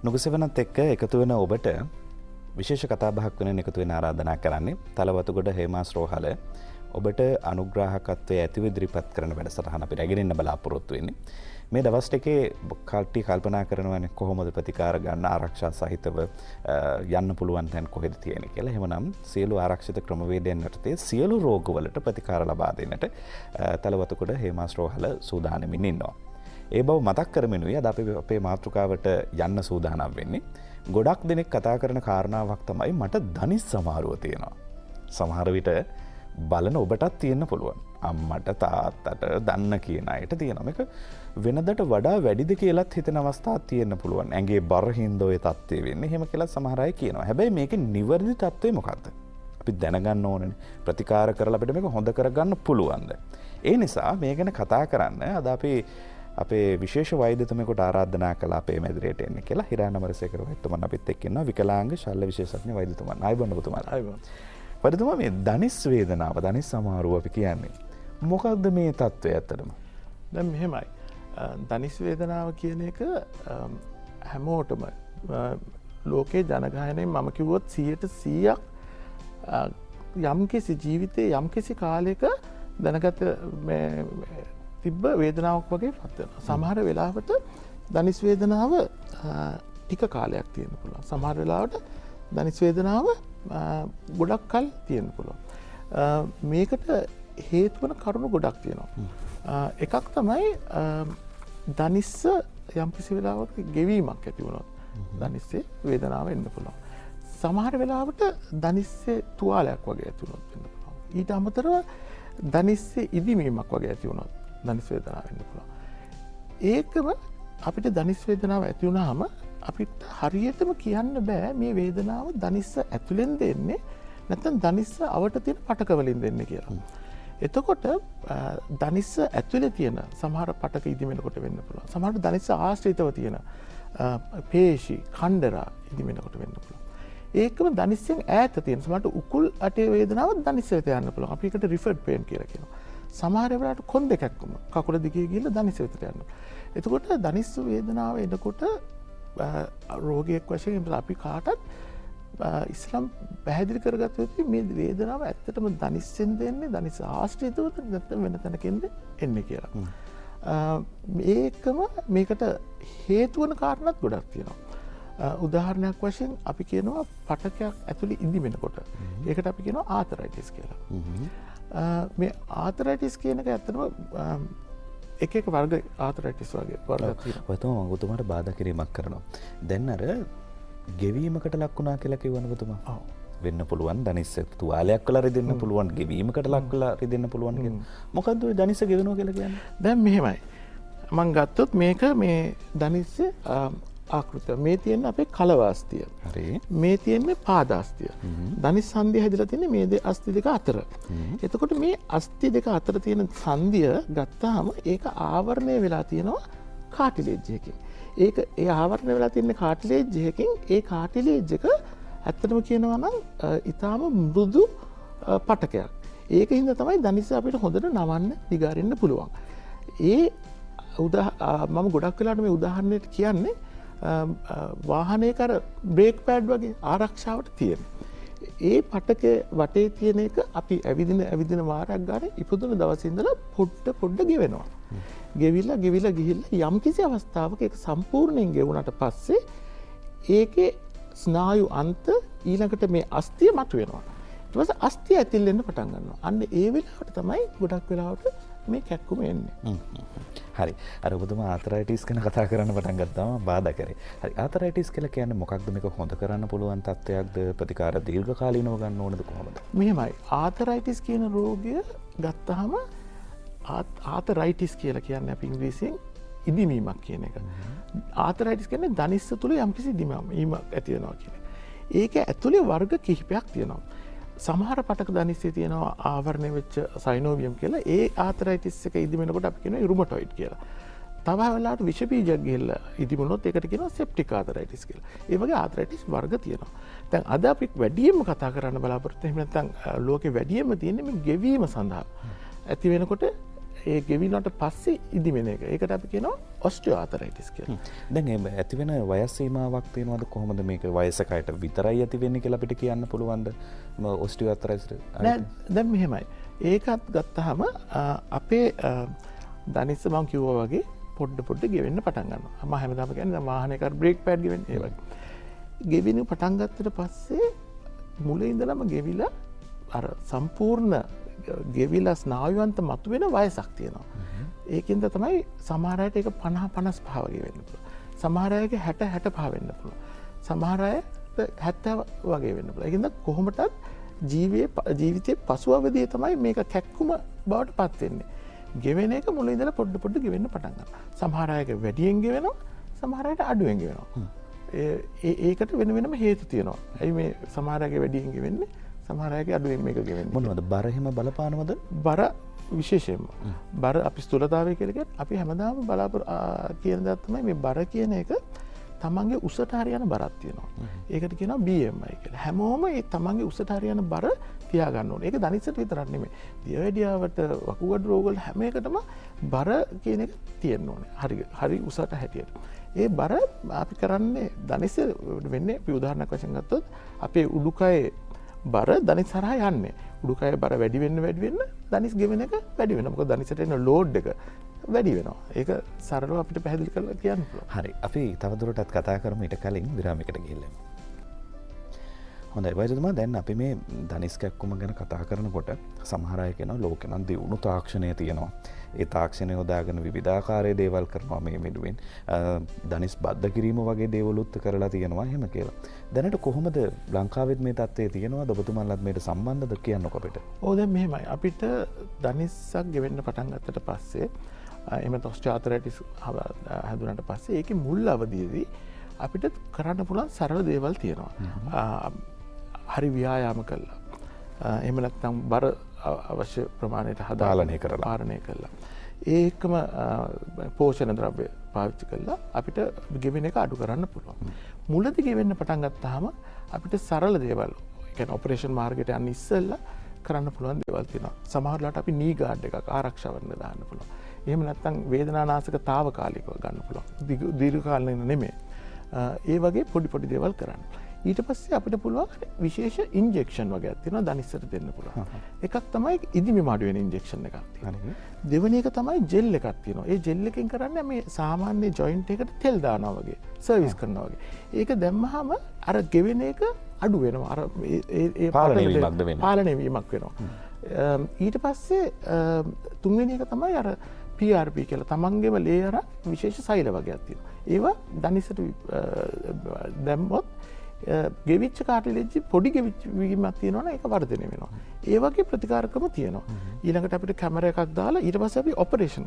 නුගසෙවණත් එක්ක එකතු වෙන ඔබට විශේෂ කතා බහක් වෙන එකතු වෙන ආරාධනා කරන්නේ තලවතුගොඩ හේමාස් රෝහල ඔබට අනුග්‍රාහකත්වයේ ඇතිව ඉදිරිපත් කරන වැඩසටහන අපි රැගෙන ඉන්න බලාපොරොත්තු වෙන්නේ. මේ දවස් ටිකේ කල්ටි කල්පනා කරනවානේ කොහොමද ප්‍රතිකාර ගන්න ආරක්ෂා සහිතව යන්න පුළුවන් තැන් කොහෙද තියෙන්නේ කියලා. එහෙමනම් සියලු ආරක්ෂිත ක්‍රමවේදයන් යටතේ සියලු රෝගවලට ප්‍රතිකාර ලබා දෙන්නට තලවතුගොඩ හේමාස් රෝහල සූදානමින් ඉන්නවා. ඒ බව මතක් කරමිනුයි අද අපි අපේ මාතෘකාවට යන්න සූදානම් වෙන්නේ. ගොඩක් දෙනෙක් කතා කරන කාරණාවක් තමයි මට ධනිස් සමාරුව තියෙනවා. සමහර විට බලන ඔබටත් තියෙන්න පුළුවන්. අම්මට තාත්තට දන්න කියන අයට තියෙනවා. මේක වෙනදට වඩා වැඩිද කියලාත් හිතන අවස්ථාවක් තියෙන්න පුළුවන්. ඇඟේ බර හින්දා ඔය තත්ත්වය වෙන්නේ. එහෙම කියලා සමහර අය කියනවා. හැබැයි මේකේ නිවැරදි තත්ත්වය මොකක්ද? අපි දැනගන්න ඕනනේ. ප්‍රතිකාර කරලා අපිට මේක හොඳ කරගන්න පුළුවන්ද? ඒ නිසා මේ ගැන කතා කරන්න අද අපි අපේ විශේෂ වෛද්‍යතුමෙකුට ආරාධනා කළා අපේ මැදිරියට එන්න කියලා. හිරාන අමරසේකර වෛද්‍යතුමන් අපිත් එක්ක ඉන්නවා. විකලාංග ශල්‍ය විශේෂඥ වෛද්‍යතුමන්. ආයුබෝවන් ඔබතුමාලා. ආයුබෝවන්. වෛද්‍යතුමා මේ ධනිස් වේදනාව, ධනිස් සමාරුව අපි කියන්නේ මොකක්ද මේ තත්ත්වය ඇත්තටම? දැන් මෙහෙමයි. ධනිස් වේදනාව කියන එක හැමෝටම ලෝකේ ජනගහනයෙන් මම කිව්වොත් 100% යම්කිසි ජීවිතයේ යම්කිසි කාලයක දැනගත තිබ්බ වේදනාවක් වගේ පත් වෙනවා. සමහර වෙලාවට ධනිස් වේදනාව ටික කාලයක් තියෙන්න පුළුවන්. සමහර වෙලාවට ධනිස් වේදනාව ගොඩක් කල් තියෙන්න පුළුවන්. මේකට හේතු වන කරුණු ගොඩක් තියෙනවා. එකක් තමයි ධනිස්ස යම්කිසි වෙලාවක ගෙවීමක් ඇති වුණොත් ධනිස්සේ වේදනාව එන්න පුළුවන්. සමහර වෙලාවට ධනිස්සේ තුවාලයක් වගේ ඇති වුණොත් වෙන්න පුළුවන්. ඊට අමතරව ධනිස්සේ ඉදිමීමක් වගේ ඇති වුණොත් ධනිස් වේදනාව එන්න පුළුවන්. ඒකම අපිට ධනිස් වේදනාව ඇති වුණාම අපිට හරියටම කියන්න බෑ මේ වේදනාව ධනිස්ස ඇතුලෙන් දෙන්නේ නැත්නම් ධනිස්ස අවට තියෙන පටක වලින් දෙන්නේ කියලා. එතකොට ධනිස්ස ඇතුලේ තියෙන සමහර පටක ඉදිමෙනකොට වෙන්න පුළුවන්. සමහරට ධනිස්ස ආශ්‍රිතව තියෙන පේශි, කණ්ඩරා ඉදිමෙනකොට වෙන්න පුළුවන්. ඒකම ධනිස්සෙන් ඈත තියෙන සමහරට උකුල් අටේ වේදනාව ධනිස්ස වෙත යන්න පුළුවන්. අපි ඒකට රිෆර්ඩ් පේන් කියලා කියනවා. සමහර වෙලාවට කොන් දෙකක්ම කකුල දිගේ ගිහිල්ලා ධනිස්ස වෙතට යනවා. එතකොට ධනිස්ස වේදනාව එනකොට රෝගියෙක් වශයෙන් අපි කාටත් ඉස්ලාම් පැහැදිලි කරගත යුතුයි මේ වේදනාව ඇත්තටම ධනිස්සෙන් දෙන්නේ ධනිස්ස ආශ්‍රිතවද නැත්නම් වෙන තැනකින්ද එන්නේ කියලා. මේකම මේකට හේතු වන කාරණාත් ගොඩක් තියෙනවා. උදාහරණයක් වශයෙන් අපි කියනවා පටකයක් ඇතුලේ ඉදිමෙනකොට ඒකට අපි කියනවා ආතරයිටිස් කියලා. මේ ආතරයිටිස් කියන එක ඇත්තටම එක වර්ග ආතරයිටිස් වගේ වර්ග තියෙනවා. ඔයතුමා මම ඔබතුමාට බාධා කිරීමක් කරනවා. දැන් අර ගෙවීමකට ලක් වුණා කියලා කිව්වනේ ඔබතුමා. ඔව්. වෙන්න පුළුවන් ධනිස්ස තුවාලයක් කළා රිදෙන්න පුළුවන්, ගෙවීමකට ලක් කළා රිදෙන්න පුළුවන් කියලා. මොකද්ද ඔය ධනිස්ස ගෙවෙනවා කියලා කියන්නේ? දැන් මෙහෙමයි. මම ගත්තොත් මේක මේ ධනිස්ස ආකෘතිය. මේ තියෙන අපේ කලවාස්තිය. හරි. මේ තියෙන්නේ පාදාස්තිය. ධනිස් සංදිය හැදිලා තියෙන්නේ මේ අස්ති දෙක අතර. එතකොට මේ අස්ති දෙක අතර තියෙන සංදිය ගත්තාම ඒක ආවරණය වෙලා තියෙනවා කාටිලේජ් එකකින්. ඒ ආවරණය වෙලා තියෙන කාටිලේජ් එකකින් ඒ කාටිලේජ් එක ඇත්තටම කියනවා නම් ඊටාම මෘදු පටකයක්. ඒකින්ද තමයි ධනිස්ස අපිට හොඳට නවන්න දිගාරින්න පුළුවන්. මම ගොඩක් වෙලාට මේ උදාහරණයට කියන්නේ වාහනයක අර බ්‍රේක් පෑඩ් වගේ ආරක්ෂාවට තියෙන. ඒ පටක වටේ තියෙන එක අපි ඇවිදින වාරයක් ගානේ ඉපදුන දවසේ ඉඳලා පොඩ්ඩ ගෙවෙනවා. ගෙවිලා ගිහිල්ලා යම්කිසි අවස්ථාවක ඒක සම්පූර්ණයෙන් ගෙවුනට පස්සේ ඒකේ ස්නායු අන්ත ඊළඟට මේ අස්තිය මතුවෙනවා. ඊට පස්සේ අස්තිය ඇතිල්ලෙන්න පටන් ගන්නවා. අන්න ඒ වෙලාවට තමයි ගොඩක් වෙලාවට මේ කැක්කුම එන්නේ. හරි. අර ඔබතුමා ආතරයිටිස් ගැන කතා කරන්න පටන් ගත්තාම බාධා කරේ. හරි. ආතරයිටිස් කියලා කියන්නේ මොකක්ද? මේක හොඳ කරන්න පුළුවන් තත්ත්වයක්ද? ප්‍රතිකාර දීර්ඝකාලීනව ගන්න ඕනද කොහොමද? මෙහෙමයි. ආතරයිටිස් කියන රෝගය ගත්තාම ආතරයිටිස් කියලා කියන්නේ අපි ඉංග්‍රීසියෙන් ඉදිමීමක් කියන එක. ආතරයිටිස් කියන්නේ ධනිස්ස තුල යම්කිසි ඉදිමීමක් ඇති වෙනවා කියන එක. ඒක ඇතුලේ වර්ග කිහිපයක් තියෙනවා. සමහර පටක ධනිස්සේ තියෙනවා ආවරණය වෙච්ච සයිනෝවියම් කියලා. ඒ ආතරයිටිස් එක ඉදිමෙනකොට අපි කියනවා රුමටොයිඩ් කියලා. තව වෙලාවට විෂ බීජයක් ගිහිල්ලා ඉදිමුණොත් ඒකට කියනවා සෙප්ටික් ආතරයිටිස් කියලා. ඒ වගේ ආතරයිටිස් වර්ග තියෙනවා. දැන් අද අපි වැඩියෙන්ම කතා කරන්න බලාපොරොත්තු එහෙම නැත්නම් ලෝකේ වැඩියෙන්ම තියෙන්නේ මේ ගෙවීම සඳහා. ඇති වෙනකොට ඒ ගෙවිනට පස්සේ ඉදිමෙන එක. ඒකට අපි කියනවා ඔස්ටියෝආතරයිටිස් කියලා. දැන් ඒ ඇතිවෙන වයස් සීමාවක් තියෙනවද කොහොමද මේක වයසකයට විතරයි ඇති වෙන්නේ කියලා අපිට කියන්න පුළුවන්ද ඔස්ටියෝආතරයිටිස්? දැන් මෙහෙමයි. ඒකත් ගත්තාම අපේ දනිස්ස මම කිව්වා වගේ පොඩ්ඩ ගෙවෙන්න පටන් ගන්නවා. මම හැමදාම කියන්නේ වාහනයකට බ්‍රේක් පැඩ් ගෙවෙන්නේ ඒ වගේ. ගෙවෙන පටන් ගත්තට පස්සේ මුලින් ඉඳලම ගෙවිලා අර සම්පූර්ණ ගෙවිලා ස්නායුවන්ත මතුවෙන වයසක් තියෙනවා. ඒකින්ද තමයි සමහර අයට ඒක 50-55 වගේ වෙන්න පුළුවන්. සමහර අයගේ 60-65 වෙන්න පුළුවන්. සමහර අයට 70 වගේ වෙන්න පුළුවන්. ඒකින්ද කොහොමටත් ජීවිතයේ පසු අවධියේ තමයි මේක කැක්කුම බවට පත් වෙන්නේ. ගෙවෙන එක මුලින් ඉඳලා පොඩ්ඩ ගෙවෙන්න පටන් ගන්නවා. සමහර අයගේ වැඩියෙන් ගෙවෙනවා, සමහර අයට අඩුවෙන් ගෙවෙනවා. ඒකට වෙනම හේතු තියෙනවා. ඇයි මේ සමහර අයගේ වැඩියෙන් ගෙවෙන්නේ, සමහර අයගේ අඩුවෙන් මේක ගෙවෙන්නේ? මොනවද බර එහෙම බලපානවද? බර විශේෂයෙන්ම බර අපි ස්ථූලතාවය කියලා කියන්නේ අපි හැමදාම කියන දේ තමයි මේ බර කියන එක තමන්ගේ උසට හරියන බරක් තියෙනවා. ඒකට කියනවා BMI කියලා. හැමෝම මේ තමන්ගේ උසට හරියන බර තියාගන්න ඕනේ. ඒක දනිස්සට විතරක් නෙමෙයි. දියවැඩියාවට වකුගඩු රෝගවල හැම එකටම බර කියන එක තියෙන්න ඕනේ. හරි උසට හැටියට. ඒ බර අපි කරන්නේ දනිස්ස වෙන්නේ අපි උදාහරණයක් වශයෙන් ගත්තොත් අපේ උඩුකයේ බර දනිස් හරහා යන්නේ. උඩුකයේ බර වැඩි වෙන්න දනිස් ගෙවෙන එක වැඩි වෙනවා. මොකද දනිසට එන ලෝඩ් එක වැඩි වෙනවා. ඒක සරලව අපිට පැහැදිලි කරලා කියන්න පුළුවන්. හරි. අපි තවදුරටත් කතා කරමු ඊට කලින් විරාමයකට ගිහිල්ලා. හොඳයි වෛද්‍යතුමා, දැන් අපි මේ දනිස් කැක්කුම ගැන කතා කරනකොට සමහර අය කියනවා ලෝකේ නම් දියුණු තාක්ෂණය තියෙනවා. ඒ තාක්ෂණය යොදාගෙන විවිධාකාරයේ දේවල් කරනවා මේ මෙඩුවෙන්. දනිස් බද්ධ කිරීම වගේ දේවලුත් කරලා තියෙනවා එහෙම කියලා. දැනට කොහොමද ලංකාවෙත් මේ තත්ත්වය තියෙනවද? ඔබතුමාලත් මේට සම්බන්ධද කියන්නකෝ අපිට. ඔව් දැන් මෙහෙමයි. අපිට දනිස්සක් ගෙවෙන්න පටන් ගත්තට පස්සේ එහෙම ඔස්ටියෝආතරයිටිස් හැදුනට පස්සේ ඒකේ මුල් අවධියේදී අපිට කරන්න පුළුවන් සරල දේවල් තියෙනවා. හරි ව්‍යායාම කළා. එහෙම නැත්නම් බර අවශ්‍ය ප්‍රමාණයට පාලනය කරලා. ඒකම පෝෂණ ද්‍රව්‍ය පාවිච්චි කළා අපිට ගෙවෙන එක අඩු කරන්න පුළුවන්. මුලදී ගෙවෙන්න පටන් ගත්තාම අපිට සරල දේවල්, ඒ කියන්නේ ඔපරේෂන් මාර්ගයට යන්න ඉස්සෙල්ලා කරන්න පුළුවන් දේවල් තියෙනවා. සමහර වෙලාවට අපි නී ගාඩ් එකක් ආරක්ෂාවෙන් දාන්න පුළුවන්. එහෙම නැත්නම් වේදනානාශක తాවකාලිකව ගන්න පුළුවන්. දීර්ඝ කාලීන නෙමෙයි. ඒ වගේ පොඩි දේවල් කරන්න. ඊට පස්සේ අපිට පුළුවන් විශේෂ ඉන්ජෙක්ෂන් වගේක් තියෙනවා දනිස්සට දෙන්න පුළුවන්. එකක් තමයි ඉදිමි මාඩු වෙන ඉන්ජෙක්ෂන් එකක් තියෙනවා. දෙවෙනි එක තමයි ජෙල් එකක් තියෙනවා. ඒ ජෙල් එකෙන් කරන්නේ මේ සාමාන්‍ය ජොයින්ට් එකට තෙල් දානවා වගේ, සර්විස් කරනවා වගේ. ඒක දැම්මහම අර ගෙවෙන එක අඩු වෙනවා. අර ඒ පාලනය වීමක් වෙනවා. ඊට පස්සේ තුන්වෙනි එක තමයි අර PRP කියලා තමන්ගේම ලේ අර විශේෂ සෛල වගේක් තියෙනවා. ඒවා දනිස්සට දැම්මොත් ගෙවිච්ච කාටිලෙජ්ජි පොඩි ගෙවිච්ච වීමක් තියෙනවනේ ඒක වර්ධනය වෙනවා. ඒ වගේ ප්‍රතිකාරකම තියෙනවා. ඊළඟට අපිට කැමරා එකක් දාලා ඊට පස්සේ අපි ඔපරේෂන්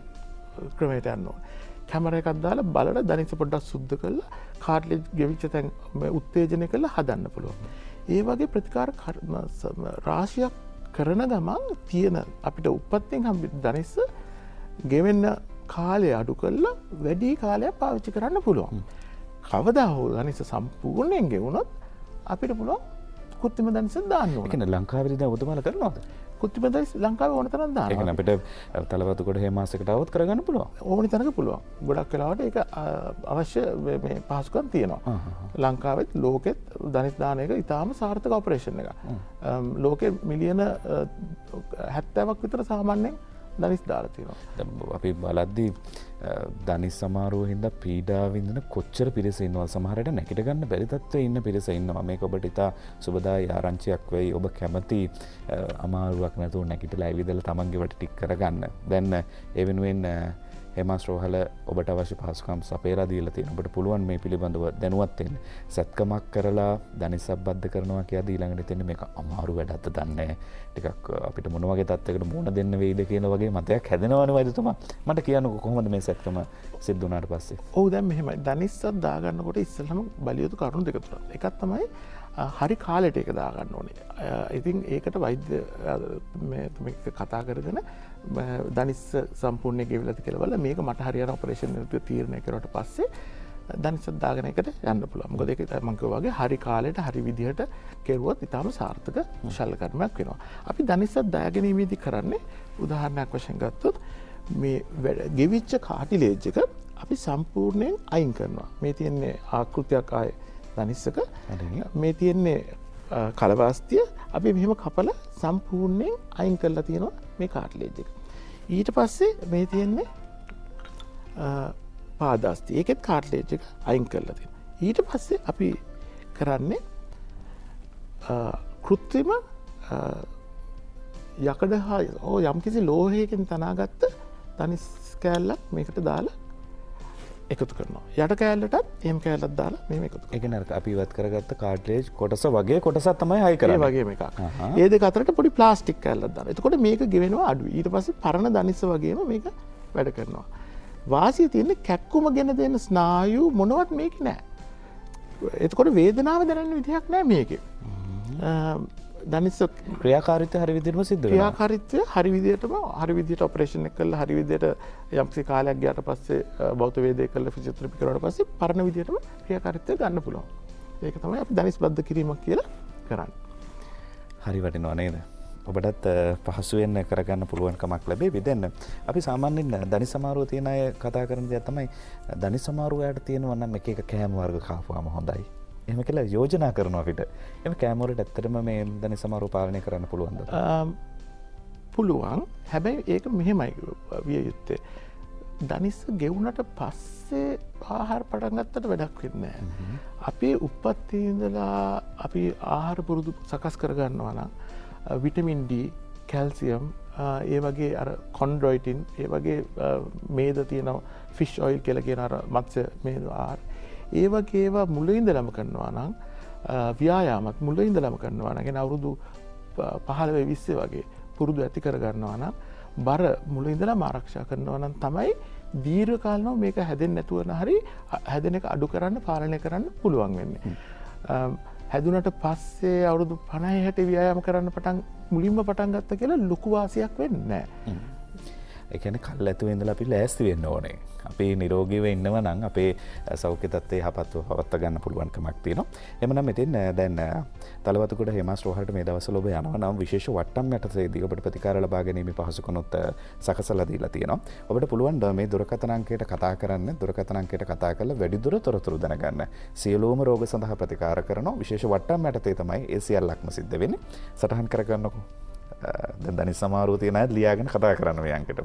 ක්‍රමයට යන්න ඕනේ. කැමරා එකක් දාලා බලලා දනිස්ස පොඩ්ඩක් සුද්ධ කරලා කාටිලෙජ් ගෙවිච්ච තැන් උත්තේජනය කරලා හදන්න පුළුවන්. ඒ වගේ ප්‍රතිකාර රාශියක් කරන ගමන් තියෙන අපිට උප්පත්තියෙන් හම්බෙච්ච දනිස්ස ගෙවෙන්න කාලය අඩු කරලා වැඩි කාලයක් පාවිච්චි කරන්න පුළුවන්. කවදා හෝ දනිස්ස සම්පූර්ණයෙන් ගෙවුණොත් අපිට පුළුවන් කෘත්‍රිම දනිස්ස දාන්න ඕනේ. ඒ කියන්නේ ලංකාවේදී දැන් ඔබතුමාලා කරනවද? කෘත්‍රිම දනිස්ස ලංකාවේ ඕන තරම් දානවා. ඒ කියන්නේ අපිට තලවතුගොඩ හේමාසයකට આવොත් කරගන්න පුළුවන්. ඕනි තරක පුළුවන්. ගොඩක් වෙලාවට ඒක අවශ්‍ය මේ පහසුකම් තියෙනවා. ලංකාවෙත් ලෝකෙත් දනිස් දාන එක ඉතාම සාර්ථක ඔපරේෂන් එකක්. ලෝකෙ මිලියන 70ක් විතර සාමාන්‍යයෙන් දනිස් දාලා තියෙනවා. අපි බලද්දී දනිස් සමාරුව හින්දා පීඩා විඳින කොච්චර පිරිස ඉන්නවා. සමහරට නැගිට ගන්න බැරි තත්ත්වයේ ඉන්න පිරිස ඉන්නවා. මේක ඔබට ඉතා සුබදායි ආරංචියක් වෙයි. ඔබ කැමති අමාරුවක් නැතුව නැගිටලා ඇවිදලා තමන්ගේ වට ටික කරගන්න. දැන් ඒ වෙනුවෙන් හේමාස් රෝහල ඔබට අවශ්‍ය පහසුකම් සපයලා දීලා තියෙනවා. ඔබට පුළුවන් මේ පිළිබඳව දැනුවත් වෙන්න. සත්කමක් කරලා දනිස්සක් බද්ධ කරනවා කියද්දී ඊළඟට එතෙන්නේ මේක අමාරු වැඩක්ද දන්නේ. ටිකක් අපිට මොන වගේ තත්යකට මුහුණ දෙන්න වෙයිද කියන වගේ මතයක් හැදෙනවනේ වෛද්‍යතුමා. මට කියන්නකෝ කොහොමද මේ සත්කම සිද්ධ වුණාට පස්සේ? ඔව් දැන් මෙහෙමයි. දනිස්සක් දාගන්නකොට ඉස්සෙල්ලාම බලියුතු කරුණු දෙක තුනක්. එකක් තමයි හරි කාලෙට ඒක දාගන්න ඕනේ. ඉතින් ඒකට වෛද්‍ය මේක කතා කරගෙන දනිස්ස සම්පූර්ණයෙන් ගෙවිලාද කියලා බලලා මේක මට හරියන ඔපරේෂන් එක තීරණය කරුවට පස්සේ දනිස්සක් දාගෙන එකට යන්න පුළුවන්. මොකද ඒක මම කිව්වා වගේ හරි කාලෙට හරි විදිහට කෙරුවොත් ඊටාම සාර්ථක ශල්‍ය කර්මයක් වෙනවා. අපි දනිස්සක් දාගැනීමේදී කරන්නේ උදාහරණයක් වශයෙන් ගත්තොත් මේ ගෙවිච්ච කාටිලේජ් එක අපි සම්පූර්ණයෙන් අයින් කරනවා. මේ තියෙන්නේ ආකෘතියක් ආයේ දනිස්සක මේ තියෙන්නේ කලවාස්තිය අපි මෙහෙම කපලා සම්පූර්ණයෙන් අයින් කරලා තියෙනවා මේ කාටිලේජ් එක. ඊට පස්සේ මේ තියෙන්නේ පාදාස්තිය. ඒකෙත් කාටිලේජ් එක අයින් කරලා තියෙනවා. ඊට පස්සේ අපි කරන්නේ කෘත්‍රිම යකඩ හා යම්කිසි ලෝහයකින් තනාගත්ත තනිස් කෑල්ලක් මේකට දාලා එකතු කරනවා. යට කෑල්ලටත් එහෙම කෑල්ලක් දාලා මෙහෙම එකතු කරනවා. ඒ කියන්නේ අපි ඉවත් කරගත්ත කාට්‍රේජ් කොටස වගේ කොටසක් තමයි හයි කරන්නේ. ඒ වගේම එකක්. ඒ දෙක අතරට පොඩි ප්ලාස්ටික් කෑල්ලක් දානවා. එතකොට මේක ගෙවෙනවා අඩුයි. ඊට පස්සේ පරණ දනිස්ස වගේම මේක වැඩ කරනවා. වාසිය තියෙන්නේ කැක්කුම ගෙන දෙන ස්නායු මොනවත් මේකේ නැහැ. එතකොට වේදනාව දැනෙන විදිහක් නැහැ මේකේ. දනිස්ස ක්‍රියාකාරීත්වය හරි විදිහටම සිද්ධ වෙනවා. ක්‍රියාකාරීත්වය හරි විදිහට ඔපරේෂන් එක කළා හරි විදිහට යම්කිසි කාලයක් ගියාට පස්සේ භෞත වේදේ කළා ෆිසියෝതെරපි කරුවාට පස්සේ පරණ විදිහටම ක්‍රියාකාරීත්වය ගන්න පුළුවන්. ඒක තමයි අපි දනිස් බද්ධ කිරීමක් කියලා කරන්නේ. හරි වටිනවා නේද? ඔබටත් පහසුවෙන් කරගන්න පුළුවන්කමක් ලැබේ. දැන් අපි සාමාන්‍යයෙන් දනිස් සමාරුව තියෙන අය කතා කරන දේ තමයි දනිස් සමාරුවයට තියෙනවා නම් එක එක කෑම වර්ග කාපුවාම හොඳයි. එහෙම කියලා යෝජනා කරනවා අපිට. එහෙම කෑම වලට ඇත්තටම මේ දනිස් සමාරුව පාලනය කරන්න පුළුවන්ද? පුළුවන්. හැබැයි ඒක මෙහෙමයි විය යුත්තේ. දනිස්ස ගෙවුනට පස්සේ ආහාර පටන් ගත්තට වැඩක් වෙන්නේ නැහැ. අපේ උප්පත්තියේ ඉඳලා අපි ආහාර පුරුදු සකස් කරගන්නවා නම් විටමින් D, කැල්සියම්, ඒ වගේ අර කොන්ඩ්‍රොයිටින්, ඒ වගේ මේද තියෙනවා ෆිෂ් ඔයිල් කියලා කියන අර මත්ස්‍ය මේද ආහාර. ඒ වගේ ඒවා මුල ඉඳලම කරනවා නම් ව්‍යායාමත් මුල ඉඳලම කරනවා නම් කියන්නේ අවුරුදු 15 20 වගේ පුරුදු ඇති කරගන්නවා නම් බර මුල ඉඳලම ආරක්ෂා කරනවා නම් තමයි දීර්ඝ කාලනෝ මේක හැදෙන්නේ නැතුව හරි හැදෙන එක අඩු කරන්න පාලනය කරන්න පුළුවන් වෙන්නේ. හැදුනට පස්සේ අවුරුදු 50 60 ව්‍යායාම කරන්න මුලින්ම පටන් ගත්ත කියලා ලොකු වාසියක් වෙන්නේ නැහැ. ඒ කියන්නේ කල් ඇතුලේ ඉඳලා අපි ලෑස්ති වෙන්න ඕනේ. අපි නිරෝගීව ඉන්නව නම් අපේ සෞඛ්‍ය තත්ත්වය යහපත්ව පවත්වා ගන්න පුළුවන්කමක් තියෙනවා. එhmenan මෙතෙන් දැන් තලවතුගොඩ හේමාස් රෝහලට මේ දවස්වල ඔබ යනවා නම් විශේෂ වට්ටම් යටතේදී ඔබට ප්‍රතිකාර ලබා ගැනීම පහසුකමත් සකසලා දීලා තියෙනවා. ඔබට පුළුවන් මේ දුරකථන අංකයට කතා කරන්න. දුරකථන අංකයට කතා කරලා වැඩිදුර තොරතුරු දැනගන්න. සියලුම රෝග සඳහා ප්‍රතිකාර කරනවා. විශේෂ වට්ටම් යටතේ තමයි ඒ සියල්ලක්ම සිද්ධ වෙන්නේ. සටහන් කරගන්නකො. දැන් දනිස් සමාරුව තියෙන අය ලියාගෙන කතා කරන්න මේ අංකෙට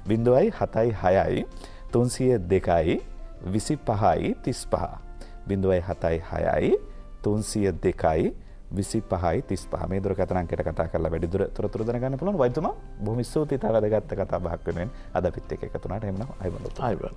076 302 25 35 076 302 25 35 මේ දුරකථන අංකයට කතා කරලා වැඩිදුර තොරතුරු දැනගන්න පුළුවන්. වෛද්‍යතුමා බොහොම ස්තුතියි. තව වැදගත් කතා බහක් වෙනුවෙන් අද අපිත් එක්ක එකතු වුණාට. එහෙනම් ආයිබෝන්. ආයිබෝන්.